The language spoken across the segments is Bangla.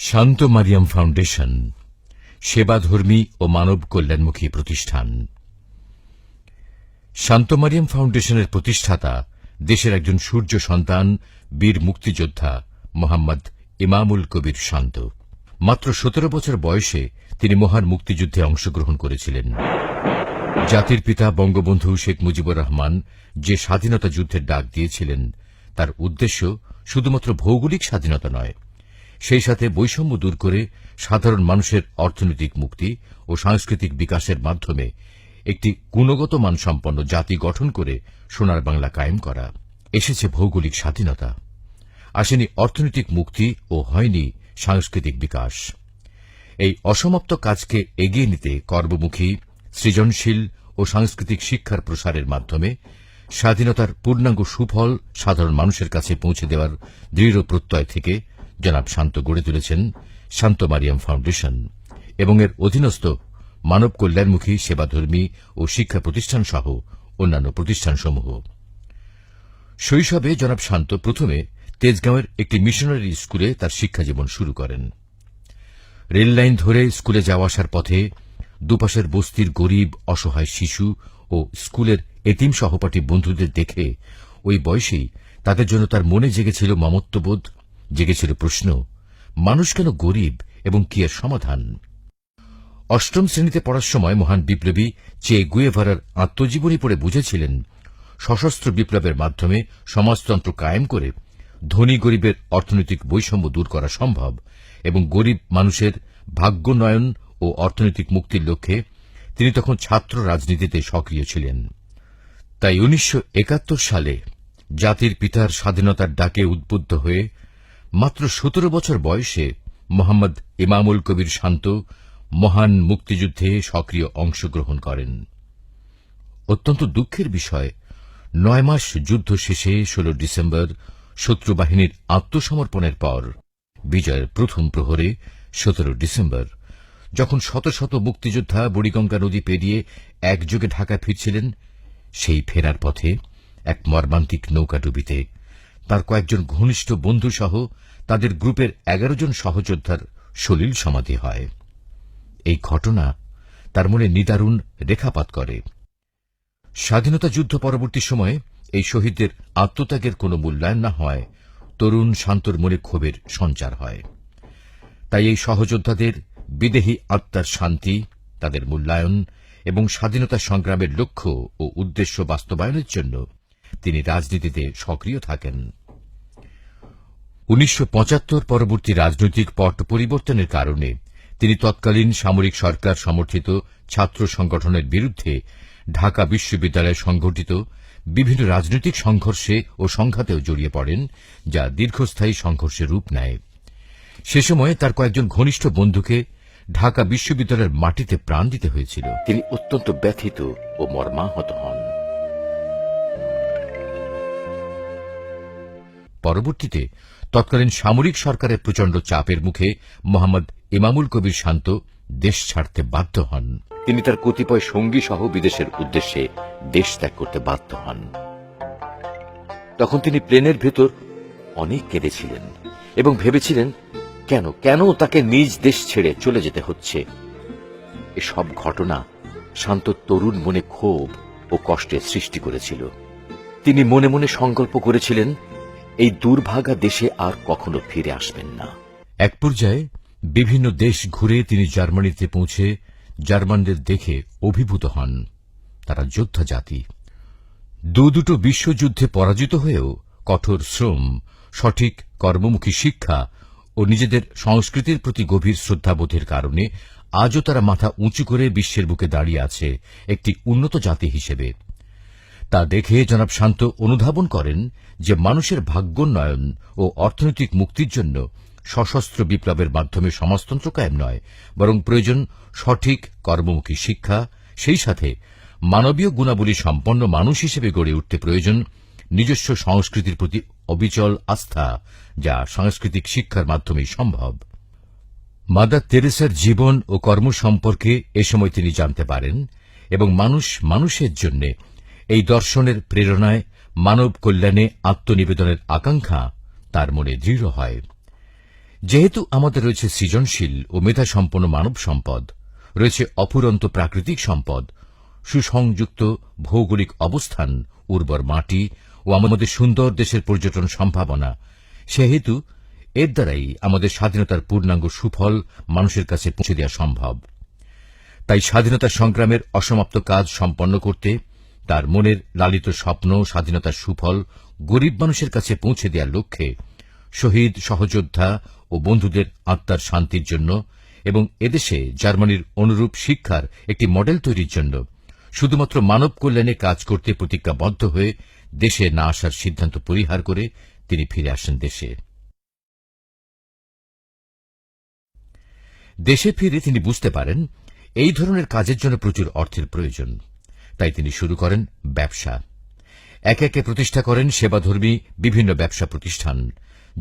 শান্ত মারিয়াম ফাউন্ডেশন সেবাধর্মী ও মানব কল্যাণমুখী প্রতিষ্ঠান। শান্ত মারিয়াম ফাউন্ডেশনের প্রতিষ্ঠাতা দেশের একজন সূর্য সন্তান বীর মুক্তিযোদ্ধা মোহাম্মদ ইমামুল কবির শান্ত। মাত্র ১৭ বছর বয়সে তিনি মহান মুক্তিযুদ্ধে অংশগ্রহণ করেছিলেন। জাতির পিতা বঙ্গবন্ধু শেখ মুজিবুর রহমান যে স্বাধীনতা যুদ্ধের ডাক দিয়েছিলেন, তার উদ্দেশ্য শুধুমাত্র ভৌগোলিক স্বাধীনতা নয়, সেই সাথে বৈষম্য দূর করে সাধারণ মানুষের অর্থনৈতিক মুক্তি ও সাংস্কৃতিক বিকাশের মাধ্যমে একটি গুণগত মানসম্পন্ন জাতি গঠন করে সোনার বাংলা কায়েম করা। এসেছে ভৌগোলিক স্বাধীনতা, আসেনি অর্থনৈতিক মুক্তি ও হয়নি সাংস্কৃতিক বিকাশ। এই অসমাপ্ত কাজকে এগিয়ে নিতে কর্মমুখী, সৃজনশীল ও সাংস্কৃতিক শিক্ষার প্রসারের মাধ্যমে স্বাধীনতার পূর্ণাঙ্গ সুফল সাধারণ মানুষের কাছে পৌঁছে দেওয়ার দৃঢ় প্রত্যয় থেকে জনাব শান্ত গড়ে তুলেছেন শান্ত মারিয়াম ফাউন্ডেশন এবং এর অধীনস্থ মানব কল্যাণমুখী সেবাধর্মী ও শিক্ষা প্রতিষ্ঠান সহ অন্যান্য প্রতিষ্ঠানসমূহ। শৈশবে জনাব শান্ত প্রথমে তেজগাঁওয়ের একটি মিশনারি স্কুলে তার শিক্ষাজীবন শুরু করেন। রেললাইন ধরে স্কুলে যাওয়া আসার পথে দুপাশের বস্তির গরিব অসহায় শিশু ও স্কুলের এতিম সহপাঠী বন্ধুদের দেখে ওই বয়সেই তাদের জন্য তার মনে জেগেছিল মমত্ববোধ, জেগেছিল প্রশ্ন, মানুষ কেন গরিব এবং কি এর সমাধান। অষ্টম শ্রেণীতে পড়ার সময় মহান বিপ্লবী চে গুয়েভারার আত্মজীবনী পড়ে বুঝেছিলেন, সশস্ত্র বিপ্লবের মাধ্যমে সমাজতন্ত্র কায়েম করে ধনী গরিবের অর্থনৈতিক বৈষম্য দূর করা সম্ভব এবং গরিব মানুষের ভাগ্যোন্নয়ন ও অর্থনৈতিক মুক্তির লক্ষ্যে তিনি তখন ছাত্র রাজনীতিতে সক্রিয় ছিলেন। তাই ১৯৭১ সালে জাতির পিতার স্বাধীনতার ডাকে উদ্বুদ্ধ হয়ে মাত্র ১৭ বছর বয়সে মোহাম্মদ ইমামুল কবির শান্ত মহান মুক্তিযুদ্ধে সক্রিয় অংশগ্রহণ করেন। অত্যন্ত দুঃখের বিষয়, ৯ মাস যুদ্ধ শেষে ১৬ ডিসেম্বর শত্রু বাহিনীর আত্মসমর্পণের পর বিজয়ের প্রথম প্রহরে ১৭ ডিসেম্বর যখন শত শত মুক্তিযোদ্ধা বুড়িগঙ্গা নদী পেরিয়ে একযোগে ঢাকা ফিরছিলেন, সেই ফেরার পথে এক মর্মান্তিক নৌকাডুবিতে তার কয়েকজন ঘনিষ্ঠ বন্ধুসহ তাদের গ্রুপের ১১ জন সহযোদ্ধার সলিল সমাধি হয়। এই ঘটনা তার মনে নিদারুণ রেখাপাত করে। স্বাধীনতা যুদ্ধ পরবর্তী সময়ে এই শহীদদের আত্মত্যাগের কোনো মূল্যায়ন না হয়, তরুণ শান্তর মনে ক্ষোভের সঞ্চার হয়। তাই এই সহযোদ্ধাদের বিদেহী আত্মার শান্তি, তাদের মূল্যায়ন এবং স্বাধীনতা সংগ্রামের লক্ষ্য ও উদ্দেশ্য বাস্তবায়নের জন্য তিনি রাজনীতিতে সক্রিয় থাকেন। ১৯৭৫ পরবর্তী রাজনৈতিক পট পরিবর্তনের কারণে তিনি তৎকালীন সামরিক সরকার সমর্থিত ছাত্র সংগঠনের বিরুদ্ধে ঢাকা বিশ্ববিদ্যালয়ে সংঘটিত বিভিন্ন রাজনৈতিক সংঘর্ষে ও সংঘাতেও জড়িয়ে পড়েন, যা দীর্ঘস্থায়ী সংঘর্ষের রূপ নেয়। সে সময় তার কয়েকজন ঘনিষ্ঠ বন্ধুকে ঢাকা বিশ্ববিদ্যালয়ের মাটিতে প্রাণ দিতে হয়েছিল। তিনি অত্যন্ত ব্যথিত ও মর্মাহত হন। পরবর্তীতে তৎকালীন সামরিক সরকারের প্রচণ্ড চাপের মুখে মোহাম্মদ ইমামুল কবির শান্ত দেশ ছাড়তে বাধ্য হন। তিনি তার কতিপয় সঙ্গী সহ বিদেশের উদ্দেশ্যে দেশ ত্যাগ করতে বাধ্য হন। তখন তিনি প্লেনের ভেতর অনেক কেঁদেছিলেন এবং ভেবেছিলেন, কেন কেন তাকে নিজ দেশ ছেড়ে চলে যেতে হচ্ছে। এসব ঘটনা শান্ত তরুণ মনে ক্ষোভ ও কষ্টের সৃষ্টি করেছিল। তিনি মনে মনে সংকল্প করেছিলেন, এই দুর্ভাগা দেশে আর কখনো ফিরে আসবেন না। এক পর্যায়ে বিভিন্ন দেশ ঘুরে তিনি জার্মানিতে পৌঁছে জার্মানদের দেখে অভিভূত হন। তারা যোদ্ধা জাতি। দুটো বিশ্বযুদ্ধে পরাজিত হয়েও কঠোর শ্রম, সঠিক কর্মমুখী শিক্ষা ও নিজেদের সংস্কৃতির প্রতি গভীর শ্রদ্ধাবোধের কারণে আজও তারা মাথা উঁচু করে বিশ্বের বুকে দাঁড়িয়ে আছে একটি উন্নত জাতি হিসেবে। তা দেখে জনাব শান্ত অনুধাবন করেন যে মানুষের ভাগ্যোন্নয়ন ও অর্থনৈতিক মুক্তির জন্য সশস্ত্র বিপ্লবের মাধ্যমে সমাজতন্ত্র কায়েম নয়, বরং প্রয়োজন সঠিক কর্মমুখী শিক্ষা, সেই সাথে মানবীয় গুণাবলী সম্পন্ন মানুষ হিসেবে গড়ে উঠতে প্রয়োজন নিজস্ব সংস্কৃতির প্রতি অবিচল আস্থা, যা সাংস্কৃতিক শিক্ষার মাধ্যমেই সম্ভব। মাদার তেরেসার জীবন ও কর্ম সম্পর্কে এ সময় তিনি জানতে পারেন এবং মানুষ মানুষের জন্য এই দর্শনের প্রেরণায় মানব কল্যাণে আত্মনিবেদনের আকাঙ্ক্ষা তার মনে দৃঢ় হয়। যেহেতু আমাদের রয়েছে সৃজনশীল ও মেধাসম্পন্ন মানব সম্পদ, রয়েছে অফুরন্ত প্রাকৃতিক সম্পদ, সুসংযুক্ত ভৌগোলিক অবস্থান, উর্বর মাটি ও আমাদের সুন্দর দেশের পর্যটন সম্ভাবনা, সেহেতু এর দ্বারাই আমাদের স্বাধীনতার পূর্ণাঙ্গ সুফল মানুষের কাছে পৌঁছে দেওয়া সম্ভব। তাই স্বাধীনতা সংগ্রামের অসমাপ্ত কাজ সম্পন্ন করতে, তার মনের লালিত স্বপ্ন স্বাধীনতার সুফল গরিব মানুষের কাছে পৌঁছে দেওয়ার লক্ষ্যে শহীদ, সহযোদ্ধা ও বন্ধুদের আত্মার শান্তির জন্য এবং এদেশে জার্মানির অনুরূপ শিক্ষার একটি মডেল তৈরির জন্য শুধুমাত্র মানব কল্যাণে কাজ করতে প্রতিজ্ঞাবদ্ধ হয়ে দেশে না আসার সিদ্ধান্ত পরিহার করে তিনি ফিরে আসেন দেশে। দেশে ফিরে তিনি বুঝতে পারেন এই ধরনের কাজের জন্য প্রচুর অর্থের প্রয়োজন। তাই তিনি শুরু করেন ব্যবসা। একে একে প্রতিষ্ঠা করেন সেবাধর্মী বিভিন্ন ব্যবসা প্রতিষ্ঠান,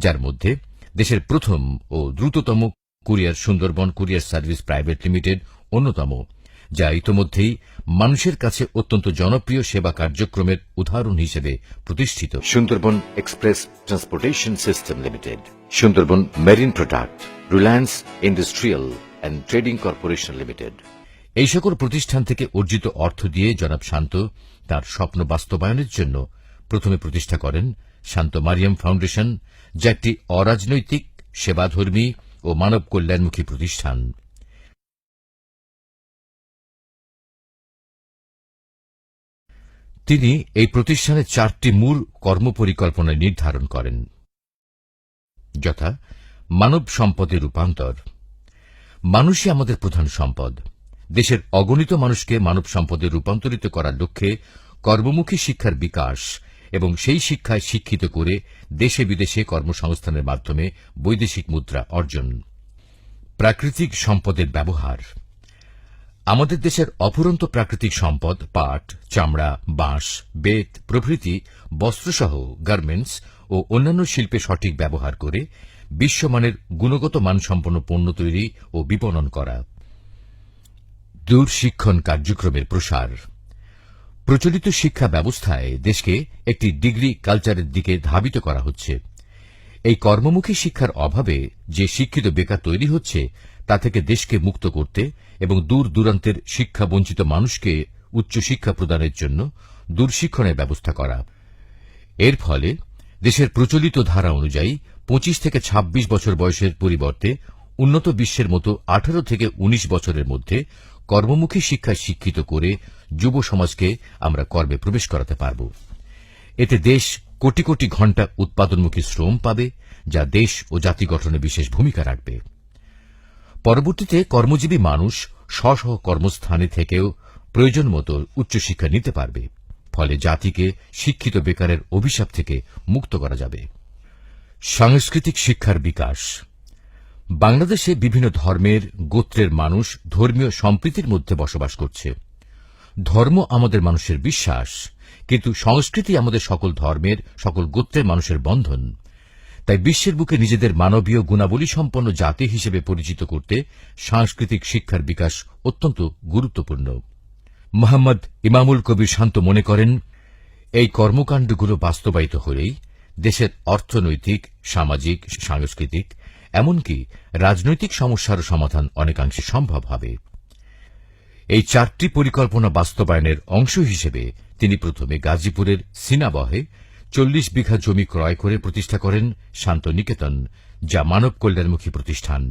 যার মধ্যে দেশের প্রথম ও দ্রুততম courier Sundarban courier service private limited অন্যতম, যা ইতোমধ্যেই মানুষের কাছে অত্যন্ত জনপ্রিয় সেবা কার্যক্রমের উদাহরণ হিসেবে প্রতিষ্ঠিত। Sundarban express transportation system limited, Sundarban marine product, Reliance industrial and trading corporation limited. এই সকল প্রতিষ্ঠান থেকে অর্জিত অর্থ দিয়ে জনাব শান্ত তার স্বপ্ন বাস্তবায়নের জন্য প্রথমে প্রতিষ্ঠা করেন শান্ত মারিয়াম ফাউন্ডেশন, যা একটি অরাজনৈতিক, সেবাধর্মী ও মানব কল্যাণমুখী প্রতিষ্ঠান। তিনি এই প্রতিষ্ঠানের 4টি মূল কর্মপরিকল্পনা নির্ধারণ করেন, যথা মানব সম্পদের রূপান্তর। মানুষই আমাদের প্রধান সম্পদ। দেশের অগণিত মানুষকে মানব সম্পদে রূপান্তরিত করার লক্ষ্যে কর্মমুখী শিক্ষার বিকাশ এবং সেই শিক্ষায় শিক্ষিত করে দেশে বিদেশে কর্মসংস্থানের মাধ্যমে বৈদেশিক মুদ্রা অর্জন। প্রাকৃতিক সম্পদের ব্যবহার। আমাদের দেশের অফুরন্ত প্রাকৃতিক সম্পদ পাট, চামড়া, বাঁশ, বেত প্রভৃতি বস্ত্রসহ গার্মেন্টস ও অন্যান্য শিল্পে সঠিক ব্যবহার করে বিশ্বমানের গুণগত মানসম্পন্ন পণ্য তৈরি ও বিপণন করা। দূরশিক্ষণ কার্যক্রমের প্রসার। প্রচলিত শিক্ষা ব্যবস্থায় দেশকে একটি ডিগ্রি কালচারের দিকে ধাবিত করা হচ্ছে। এই কর্মমুখী শিক্ষার অভাবে যে শিক্ষিত বেকার তৈরি হচ্ছে, তা থেকে দেশকে মুক্ত করতে এবং দূর দূরান্তের শিক্ষা বঞ্চিত মানুষকে উচ্চশিক্ষা প্রদানের জন্য দূরশিক্ষণের ব্যবস্থা করা। এর ফলে দেশের প্রচলিত ধারা অনুযায়ী 25 থেকে 26 বছর বয়সের পরিবর্তে উন্নত বিশ্বের মতো 18 থেকে 19 বছরের মধ্যে কর্মমুখী শিক্ষায় শিক্ষিত করে যুব সমাজকে আমরা কর্মে প্রবেশ করাতে পারব। এতে দেশ কোটি কোটি ঘণ্টা উৎপাদনমুখী শ্রম পাবে, যা দেশ ও জাতি গঠনে বিশেষ ভূমিকা রাখবে। পরবর্তীতে কর্মজীবী মানুষ স্ব স্ব কর্মস্থানে থেকেও প্রয়োজন মতো উচ্চশিক্ষা নিতে পারবে। ফলে জাতিকে শিক্ষিত বেকারের অভিশাপ থেকে মুক্ত করা যাবে। সাংস্কৃতিক শিক্ষার বিকাশ। বাংলাদেশে বিভিন্ন ধর্মের, গোত্রের মানুষ ধর্মীয় সম্প্রীতির মধ্যে বসবাস করছে। ধর্ম আমাদের মানুষের বিশ্বাস, কিন্তু সংস্কৃতি আমাদের সকল ধর্মের, সকল গোত্রের মানুষের বন্ধন। তাই বিশ্বের বুকে নিজেদের মানবীয় গুণাবলী সম্পন্ন জাতি হিসেবে পরিচিত করতে সাংস্কৃতিক শিক্ষার বিকাশ অত্যন্ত গুরুত্বপূর্ণ। মোহাম্মদ ইমামুল কবির শান্ত মনে করেন, এই কর্মকাণ্ডগুলো বাস্তবায়িত হলেই দেশের অর্থনৈতিক, সামাজিক, সাংস্কৃতিক এমনকি রাজনৈতিক সমস্যার সমাধান অনেকাংশে সম্ভব হবে। এই 4টি পরিকল্পনা বাস্তবায়নের অংশ হিসেবে তিনি প্রথমে গাজীপুরের সিনাবহে 40 বিঘা জমি ক্রয় করে প্রতিষ্ঠা করেন শান্ত নিকেতন, যা মানব কল্যাণমুখী প্রতিষ্ঠান।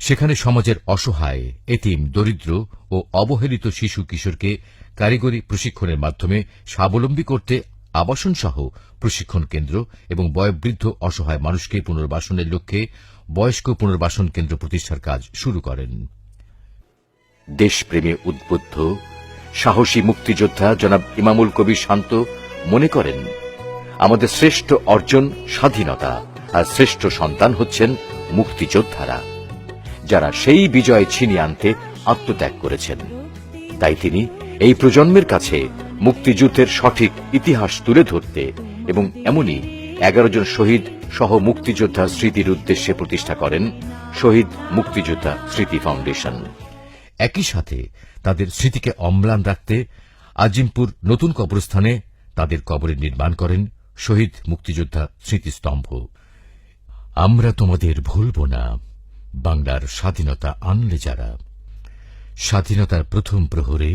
সেখানে সমাজের অসহায়, এতিম, দরিদ্র ও অবহেলিত শিশু কিশোরকে কারিগরি প্রশিক্ষণের মাধ্যমে স্বাবলম্বী করতে আবাসন সহ প্রশিক্ষণ কেন্দ্র এবং বয়োবৃদ্ধ অসহায় মানুষকে পুনর্বাসনের লক্ষ্যে বয়স্ক পুনর্বাসন কেন্দ্র প্রতিষ্ঠার কাজ শুরু করেন। দেশপ্রেমে উদ্বুদ্ধ সাহসী মুক্তিযোদ্ধা জনাব ইমামুল কবির শান্ত মনে করেন, আমাদের শ্রেষ্ঠ অর্জন স্বাধীনতা, আর শ্রেষ্ঠ সন্তান হচ্ছেন মুক্তিযোদ্ধারা, যারা সেই বিজয় ছিনিয়ে আনতে আত্মত্যাগ করেছেন। তাই তিনি এই প্রজন্মের কাছে মুক্তিযুদ্ধের সঠিক ইতিহাস তুলে ধরতে এবং এমনই 11 জন শহীদ সহ মুক্তিযোদ্ধা স্মৃতির উদ্দেশ্যে প্রতিষ্ঠা করেন শহীদ মুক্তিযোদ্ধা স্মৃতি ফাউন্ডেশন। একই সাথে তাদের স্মৃতিকে অম্লান রাখতে আজিমপুর নতুন কবরস্থানে তাদের কবরের নির্মাণ করেন শহীদ মুক্তিযোদ্ধা স্মৃতিস্তম্ভ। আমরা তোমাদের ভুলব না, বাংলার স্বাধীনতা আনলে যারা। স্বাধীনতার প্রথম প্রহরে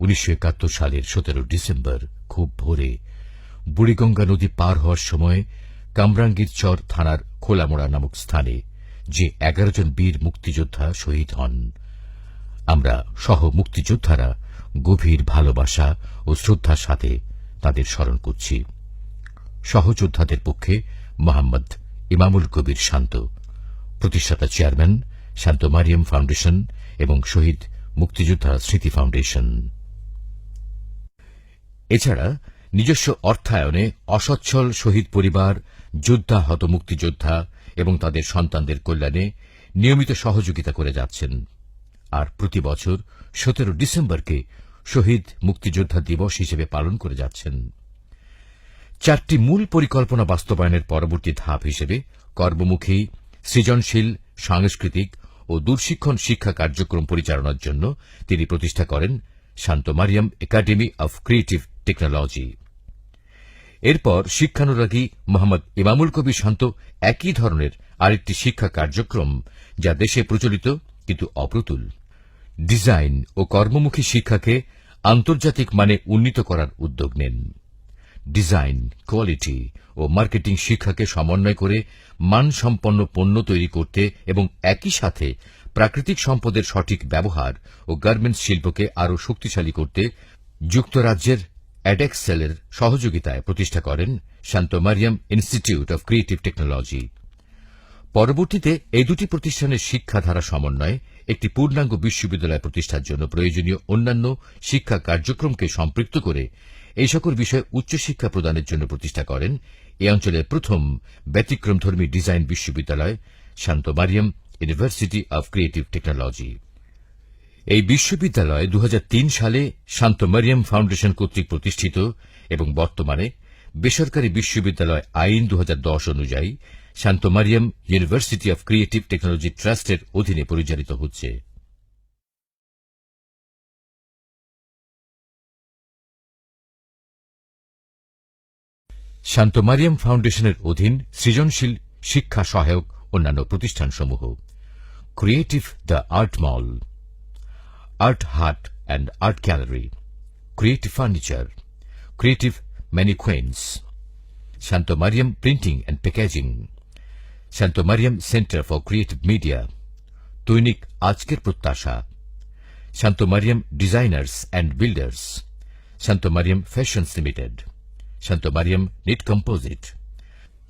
1971 সালের 17 ডিসেম্বর খুব ভোরে বুড়িগঙ্গা নদী পার হওয়ার সময় কামরাঙ্গীরচর থানার খোলামোড়া নামক স্থানে যে 11 জন বীর মুক্তিযোদ্ধা শহীদ হন, আমরা সহ মুক্তিযোদ্ধারা গভীর ভালোবাসা ও শ্রদ্ধার সাথে তাদের স্মরণ করছি। সহযোদ্ধাদের পক্ষে মোহাম্মদ ইমামুল কবির শান্ত, প্রতিষ্ঠাতা চেয়ারম্যান, শান্ত মারিয়াম ফাউন্ডেশন এবং শহীদ মুক্তিযোদ্ধা স্মৃতি ফাউন্ডেশন। এছাড়া নিজস্ব অর্থায়নে অসচ্ছল শহীদ পরিবার, যোদ্ধাহত মুক্তিযোদ্ধা এবং তাদের সন্তানদের কল্যাণে নিয়মিত সহযোগিতা করে যাচ্ছেন। আর প্রতি বছর 17 ডিসেম্বরকে শহীদ মুক্তিযোদ্ধা দিবস হিসেবে পালন করে যাচ্ছেন। 4টি মূল পরিকল্পনা বাস্তবায়নের পরবর্তী ধাপ হিসেবে কর্মমুখী, সৃজনশীল, সাংস্কৃতিক ও দূরশিক্ষণ শিক্ষা কার্যক্রম পরিচালনার জন্য তিনি প্রতিষ্ঠা করেন Shanto Mariam academy of creative technology. এরপর শিক্ষানুরাগী মোহাম্মদ ইমামুল কবির শান্ত একই ধরনের আরেকটি শিক্ষা কার্যক্রম, যা দেশে প্রচলিত কিন্তু অপ্রতুল, ডিজাইন ও কর্মমুখী শিক্ষাকে আন্তর্জাতিক মানে উন্নীত করার উদ্যোগ নেন। ডিজাইন, কোয়ালিটি ও মার্কেটিং শিক্ষাকে সমন্বয় করে মানসম্পন্ন পণ্য তৈরি করতে এবং একই সাথে প্রাকৃতিক সম্পদের সঠিক ব্যবহার ও গার্মেন্টস শিল্পকে আরও শক্তিশালী করতে যুক্তরাজ্যের অ্যাডেক্সেলের সহযোগিতায় প্রতিষ্ঠা করেন Shanto Mariam institute of creative technology. পরবর্তীতে এই দুটি প্রতিষ্ঠানের শিক্ষাধারা সমন্বয়ে একটি পূর্ণাঙ্গ বিশ্ববিদ্যালয় প্রতিষ্ঠার জন্য প্রয়োজনীয় অন্যান্য শিক্ষা কার্যক্রমকে সম্পৃক্ত করে এই সকল বিষয়ে উচ্চশিক্ষা প্রদানের জন্য প্রতিষ্ঠা করেন এ অঞ্চলের প্রথম ব্যতিক্রমধর্মী ডিজাইন বিশ্ববিদ্যালয় Shanto Mariam university of creative technology. এই বিশ্ববিদ্যালয় 2003 সালে শান্ত মারিয়াম ফাউন্ডেশন কর্তৃক প্রতিষ্ঠিত এবং বর্তমানে বেসরকারি বিশ্ববিদ্যালয় আইন 2010 অনুযায়ী Shanto Mariam university of creative technology ট্রাস্টের অধীনে পরিচালিত হচ্ছে। শান্ত মারিয়াম ফাউন্ডেশনের অধীন সৃজনশীল শিক্ষা সহায়ক অন্যান্য প্রতিষ্ঠানসমূহ: creative the art mall, art haat and art gallery, creative furniture, creative mannequins, Shanto Mariam printing and packaging, Shanto Mariam centre for creative media, Dainik Ajker Prottasha, Shanto Mariam designers and builders, Shanto Mariam fashions limited, Shanto Mariam knit composite.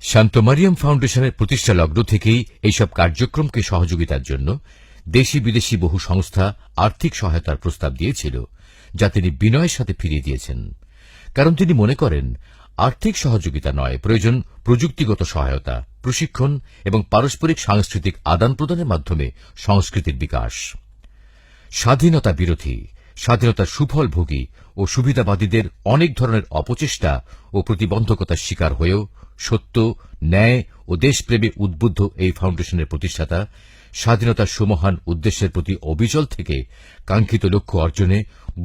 Shanto Mariam ফাউন্ডেশনের প্রতিষ্ঠা লগ্ন থেকেই এইসব কার্যক্রমকে সহযোগিতার জন্য দেশি বিদেশি বহু সংস্থা আর্থিক সহায়তার প্রস্তাব দিয়েছিল, যা তিনি বিনয়ের সাথে ফিরিয়ে দিয়েছেন। কারণ তিনি মনে করেন আর্থিক সহযোগিতা নয়, প্রয়োজন প্রযুক্তিগত সহায়তা, প্রশিক্ষণ এবং পারস্পরিক সাংস্কৃতিক আদান প্রদানের মাধ্যমে সংস্কৃতির বিকাশ। স্বাধীনতা বিরোধী, স্বাধীনতার সুফলভোগী ও সুবিধাবাদীদের অনেক ধরনের অপচেষ্টা ও প্রতিবন্ধকতার শিকার হয়েও সত্য, ন্যায় ও দেশপ্রেমে উদ্বুদ্ধ এই ফাউন্ডেশনের প্রতিষ্ঠাতা স্বাধীনতার সুমহান উদ্দেশ্যের প্রতি অবিচল থেকে কাঙ্ক্ষিত লক্ষ্য অর্জনে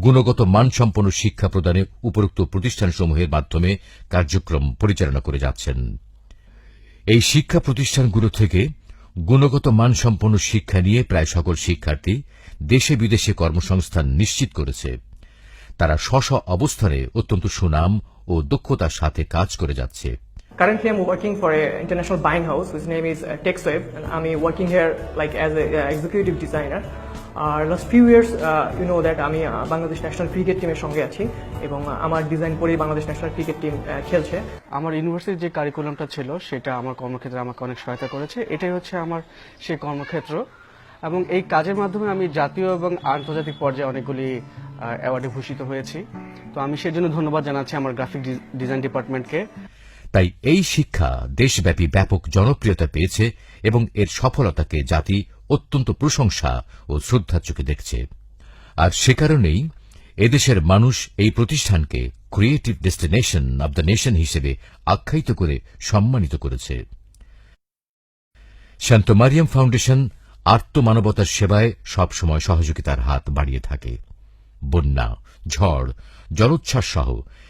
গুণগত মানসম্পন্ন শিক্ষা প্রদানে উপরোক্ত প্রতিষ্ঠানসমূহের মাধ্যমে কার্যক্রম পরিচালনা করে যাচ্ছেন। এই শিক্ষা প্রতিষ্ঠানগুলো থেকে গুণগত মানসম্পন্ন শিক্ষা নিয়ে প্রায় সকল শিক্ষার্থী দেশে বিদেশে কর্মসংস্থান নিশ্চিত করেছে। তারা স্ব স্ব অবস্থানে অত্যন্ত সুনাম ও দক্ষতার সাথে কাজ করে যাচ্ছে। Currently, I'm working for an international buying house whose name is TextWave, and I'm working here like as an executive designer. Last few years, you know that আমি বাংলাদেশ ন্যাশনাল ক্রিকেট টিমের সঙ্গে আছি এবং আমার ডিজাইন করেই বাংলাদেশ ন্যাশনাল ক্রিকেট টিম খেলছে। আমার ইউনিভার্সিটির যে কারিকুলামটা ছিল সেটা আমার কর্মক্ষেত্রে আমাকে অনেক সহায়তা করেছে। এটাই হচ্ছে আমার সেই কর্মক্ষেত্র এবং এই কাজের মাধ্যমে আমি জাতীয় এবং আন্তর্জাতিক পর্যায়ে অনেকগুলি অ্যাওয়ার্ডে ভূষিত হয়েছি। তো আমি সেজন্য ধন্যবাদ জানাচ্ছি আমার গ্রাফিক ডিজাইন ডিপার্টমেন্টকে। তাই এই শিক্ষা দেশব্যাপী ব্যাপক জনপ্রিয়তা পেয়েছে এবং এর সফলতাকে জাতি অত্যন্ত প্রশংসা ও শ্রদ্ধার চোখে দেখছে। আর সে কারণেই এদেশের মানুষ এই প্রতিষ্ঠানকে creative destination of the nation হিসেবে আখ্যায়িত করে সম্মানিত করেছে। শান্ত মারিয়াম ফাউন্ডেশন আর্তমানবতার সেবায় সবসময় সহযোগিতার হাত বাড়িয়ে থাকে। বন্যা, ঝড়, জলোচ্ছ্বাস সহ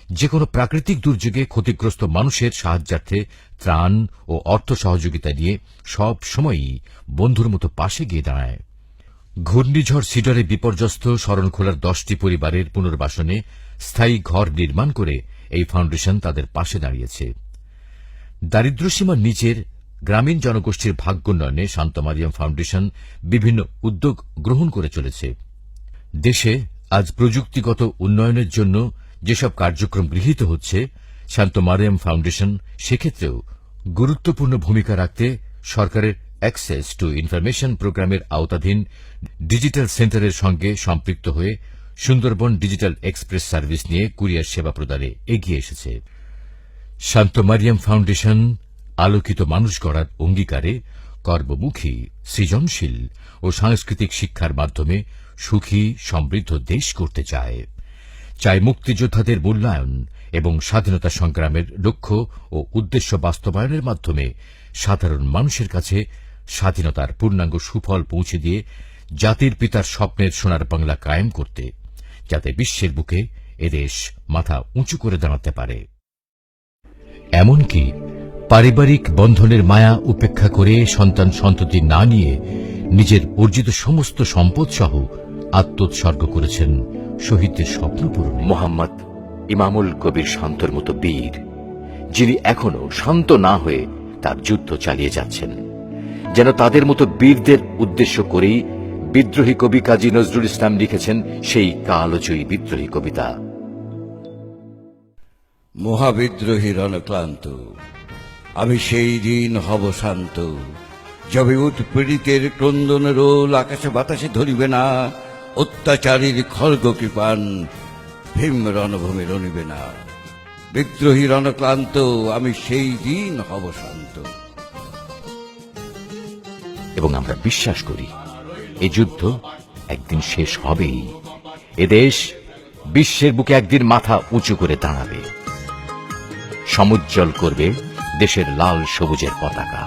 যে কোনো প্রাকৃতিক দুর্যোগে ক্ষতিগ্রস্ত মানুষের সাহায্যার্থে ত্রাণ ও অর্থ সহযোগিতা নিয়ে সব সময়ই বন্ধুর মতো পাশে গিয়ে দাঁড়ায়। ঘূর্ণিঝড় সিডরে বিপর্যস্ত শরণখোলার 10টি পরিবারের পুনর্বাসনে স্থায়ী ঘর নির্মাণ করে এই ফাউন্ডেশন তাদের পাশে দাঁড়িয়েছে। দারিদ্র্যসীমার নিচের গ্রামীণ জনগোষ্ঠীর ভাগ্যোন্নয়নে শান্ত মারিয়াম ফাউন্ডেশন বিভিন্ন উদ্যোগ গ্রহণ করে চলেছে। দেশে আজ প্রযুক্তিগত উন্নয়নের জন্য যেসব কার্যক্রম গৃহীত হচ্ছে, শান্ত মারিয়াম ফাউন্ডেশন সেক্ষেত্রেও গুরুত্বপূর্ণ ভূমিকা রাখতে সরকারের অ্যাক্সেস টু ইনফরমেশন প্রোগ্রামের আওতাধীন ডিজিটাল সেন্টারের সঙ্গে সম্পৃক্ত হয়ে সুন্দরবন ডিজিটাল এক্সপ্রেস সার্ভিস নিয়ে কুরিয়ার সেবা প্রদানে এগিয়ে এসেছে। শান্ত মারিয়াম ফাউন্ডেশন আলোকিত মানুষ গড়ার অঙ্গীকারে কর্মমুখী, সৃজনশীল ও সাংস্কৃতিক শিক্ষার মাধ্যমে সুখী সমৃদ্ধ দেশ করতে চায়। মুক্তিযোদ্ধাদের মূল্যায়ন এবং স্বাধীনতা সংগ্রামের লক্ষ্য ও উদ্দেশ্য বাস্তবায়নের মাধ্যমে সাধারণ মানুষের কাছে স্বাধীনতার পূর্ণাঙ্গ সুফল পৌঁছে দিয়ে জাতির পিতার স্বপ্নের সোনার বাংলা কায়েম করতে, যাতে বিশ্বের বুকে এদেশ মাথা উঁচু করে দাঁড়াতে পারে। এমনকি পারিবারিক বন্ধনের মায়া উপেক্ষা করে সন্তান সন্ততি না নিয়ে নিজের অর্জিত সমস্ত সম্পদ সহ আত্মোৎসর্গ করেছেন শহীদদের স্বপ্ন পূরণে। মোহাম্মদ ইমামুল কবির শান্তর মতো বীর, যিনি এখনো শান্ত না হয়ে তার যুদ্ধ চালিয়ে যাচ্ছেন, যেন তাদের মতো বীরদের উদ্দেশ্য করেই বিদ্রোহী কবি কাজী নজরুল ইসলাম লিখেছেন সেই কালজয়ী বিদ্রোহী কবিতা। মহাবিদ্রোহী রণক্লান্ত, আমি সেই দিন হব শান্ত, যবে উৎপীড়িতের ক্রন্দন রোল আকাশে বাতাসে ধরিবে না, অত্যাচারীর খড়গ কৃপান ভীম রণভূমি রণিবে না। বিদ্রোহী রণক্লান্ত, আমি সেই দিন হব শান্ত। এবং আমরা বিশ্বাস করি এই যুদ্ধ একদিন শেষ হবেই। এদেশ বিশ্বের বুকে একদিন মাথা উঁচু করে দাঁড়াবে, সমুজ্জ্বল করবে দেশের লাল সবুজের পতাকা।